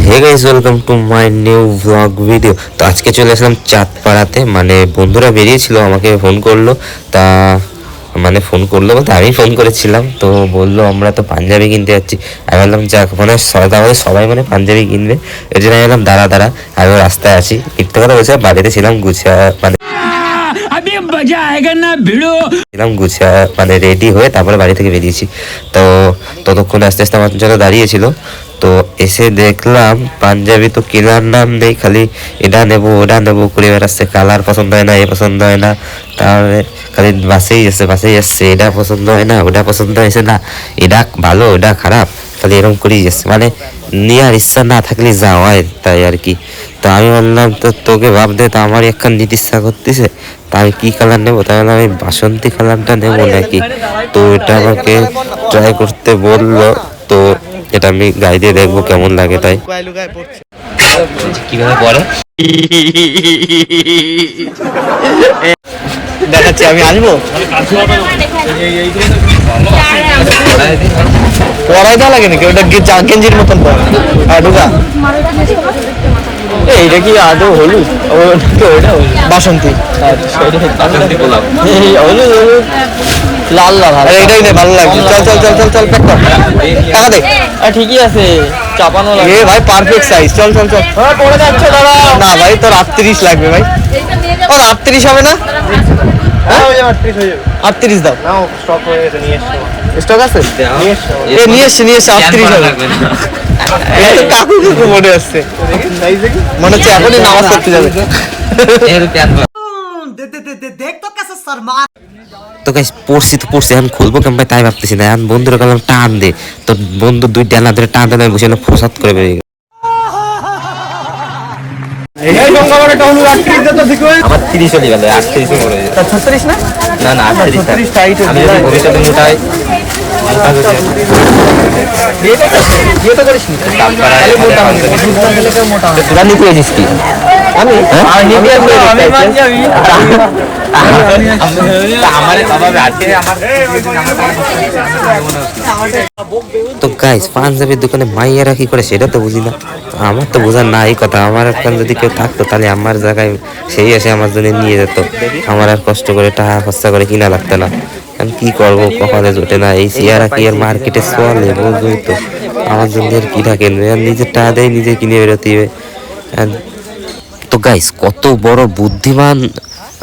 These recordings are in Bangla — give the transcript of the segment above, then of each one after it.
Hey guys, welcome to my new blog video. তো আজকে চলে আসলাম চাঁদপাড়াতে, মানে বন্ধুরা বেরিয়েছিল, আমাকে ফোন করলো। তা মানে ফোন করলো বলতে আমি ফোন করেছিলাম, তো বললো আমরা তো পাঞ্জাবি কিনতে যাচ্ছি। আমি বললাম যাক, মানে সবাই মানে পাঞ্জাবি কিনবে, এই জন্য আমি বললাম দাঁড়া আমি রাস্তায় আছি। মিথ্যে কথা বলছে, বাড়িতে ছিলাম গুছিয়া মানে রেডি হয়ে তারপরে বাড়ি থেকে বেরিয়েছি। তো ততক্ষণ আস্তে আস্তে আমার জন্য দাঁড়িয়েছিল। তো এসে দেখলাম পাঞ্জাবি তো কেনার নাম নেই, খালি এটা নেবো ওটা নেবো করে বেড়াচ্ছে। কালার পছন্দ হয় না, এ পছন্দ হয় না, তাহলে খালি বাসেই যাচ্ছে এটা পছন্দ হয় না, ওটা পছন্দ হয়েছে না, এটা ভালো ওটা খারাপ, খালি এরকম করেই যাচ্ছে। মানে নেওয়ার ইচ্ছা না থাকলে যা হয় তাই আর কি। তো আমি বললাম তো তোকে ভাবতে, তো আমার একখান নিতে ইচ্ছা করতেছে, তা আমি কী কালার নেবো? তাহলে আমি বাসন্তী কালারটা নেবো নাকি। তো এটা আমাকে ট্রাই করতে বললো। তো এটা আমি গায়ে দিয়ে দেখবো কেমন লাগে। তাই কিভাবে পরে দেখাচ্ছি, আমি আসবো পড়াই দেওয়া লাগে নাকি? ওটা গেঞ্জির মতন পড়া ঢুকা। এইটা কি আদৌ হলুদ? বাসন্তী লাল লাল, এটাই নেই, ভালো লাগছে। চল প্যাক কর, টাকা দে। ঠিকই আছে, চাপানো লাগে ভাই, পারফেক্ট সাইজ। চল পড়ে যাচ্ছে দাদা। না ভাই, তোর 38 লাগবে ভাই। ও 38 হবে না? 38 দাও। স্টক আছে? নিয়ে এসছি 38 হবে। কাকু মনে আসছে, মনে হচ্ছে এখনই নামাজ পড়তে যাবে। তো গাইস পড়ছি এখন খুলবো কেমন তাই ভাবতেছি না। এখন বন্ধুরা বললাম টান দে, তো বন্ধু দুই ডানা ধরে টান টান বসে ফসাদ করে বেরিয়ে গেল। আমার 30 চলে গেল, 38 পড়ে গেল। 36 না? না 38। আমি যদি ভবিষ্যতে মোটাই তো গাইস, পাঞ্জাবির দোকানে মাইয়ারা কি করে সেটা তো বুঝি না। আমার তো বোঝার না এই কথা। আমার এখন যদি কেউ থাকতো তাহলে আমার জায়গায় সেই এসে আমার জন্য নিয়ে যেত, আমার আর কষ্ট করে টাকা খরচা করে কিনা লাগতো না। আমি কি করবো, কপালে জোটে না। এই চেয়ারা কি আর মার্কেটে চলে বুঝবই তো। আমার জন্য আর কিনা কিনবে, আর নিজের টাকা দেয় নিজে কিনে বেরোতে হবে। তো গাইস, কত বড় বুদ্ধিমান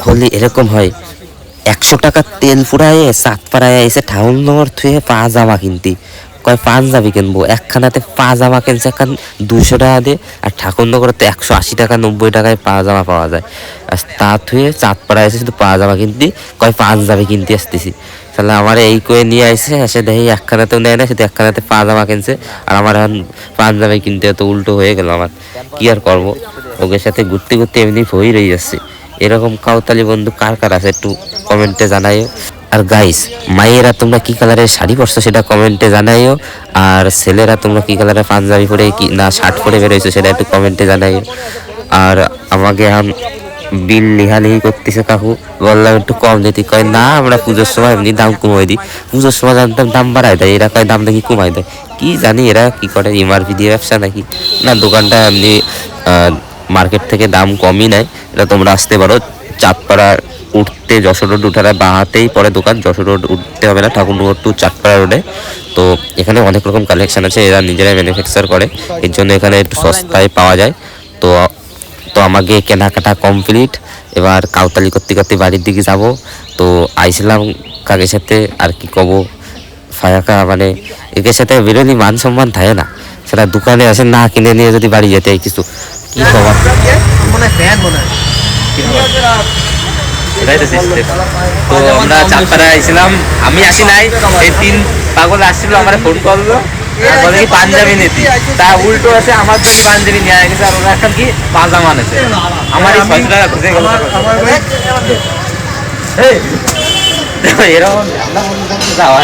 হলে এরকম হয়। 100 টাকা তেল ফুরায় চাঁদপাড়ায় এসে টাউন নম্বর থুয়ে পাজামা কিনতি, কয় পাঞ্জাবি কিনবো। একখানাতে পাজামা কিনছে এখন 200 টাকা দিয়ে, আর ঠাকুরনগরতে 180 টাকা 90 টাকায় পাজামা পাওয়া যায়। আর তা থুয়ে চাঁদপাড়ায় এসে শুধু পাজামা কিনতি, কয় পাঞ্জাবি কিনতে আসতেছি। তাহলে আমার এই করে নিয়ে আসছে, এসে দেখি একখানাতেও নেয় না, শুধু একখানাতে পাজামা কিনছে। আর আমার এখন পাঞ্জাবি কিনতে তো উল্টো হয়ে গেল। আমার কি আর করবো, ওদের সাথে ঘুরতে ঘুরতে এমনি ভয় রয়ে যাচ্ছে। এরকম কাউতালি বন্ধু কার কার আছে একটু কমেন্টে জানাইও। আর গাইস, মায়েরা তোমরা কি কালারের শাড়ি পরছো সেটা কমেন্টে জানাইও। আর ছেলেরা তোমরা কি কালারের পাঞ্জাবি পরে কি না শার্ট পরে বেরোইছো সেটা একটু কমেন্টে জানাইও। আর আমাকে এখন বিল লিহালিহি করতেছে কাকু, বললাম একটু কম দিতে, কয় না আমরা পুজোর সময় এমনি দাম কমাই দিই। পুজোর সময় জানতাম দাম বাড়ায় দেয়, এরা কয় দাম নাকি কমাই দেয়। কি জানি এরা কি করে, এমআরপি দিয়ে ব্যবসা নাকি। না, দোকানটা এমনি মার্কেট থেকে দাম কমই নেয়। এটা তোমরা আসতে পারো চাঁদপাড়া উঠতে, যশোর রোড উঠার বাঁহাতেই পরে দোকান। যশোর রোড উঠতে হবে না, ঠাকুরনগর টু চাঁদপাড়া রোডে। তো এখানে অনেক রকম কালেকশন আছে, এরা নিজেরাই ম্যানুফ্যাকচার করে, এর জন্য এখানে একটু সস্তায় পাওয়া যায়। তো তো আমাকে কেনাকাটা কমপ্লিট, এবার কাউতালি করতে করতে বাড়ির দিকে যাব। তো আইছিলাম কাকের সাথে, আর কি কব, ফায়াকা মানে এদের সাথে বেরোলি মান সম্মান থাকে না। সেটা দোকানে আসে না কিনে নিয়ে যদি বাড়ি যেতে হয় কিছু, কি খবর তো আমরা চাঁদপাড়া আইছিলাম, আমি আসি নাই, এই 3 পাগল আসছিল, আমার ফোন করলো, বলে কি পাঞ্জাবি নিতি, তা উল্টো আছে আমার জন্য পাঞ্জাবি নিয়ে গেছে, আর ওরা এখন কি পাজামা নেছে। আমার এই 600 টাকা ঘুষে গেল। এরকম যাওয়া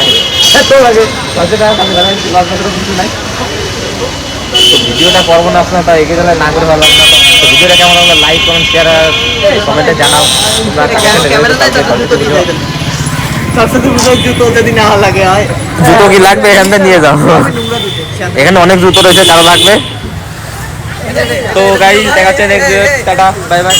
ভিডিওটা করবো না আপনার, তাই এগিয়ে গেলে না করে ভাবলাম না। তো ভিডিওটা কেমন লাগলো লাইক কমেন্ট শেয়ার কমেন্টে জানাও। জুতো যদি না লাগে, জুতো কি লাগবে এখান থেকে নিয়ে যাও, এখানে অনেক জুতো রয়েছে, কারো লাগবে তো গাইস দেখা হচ্ছে next video, tata bye bye.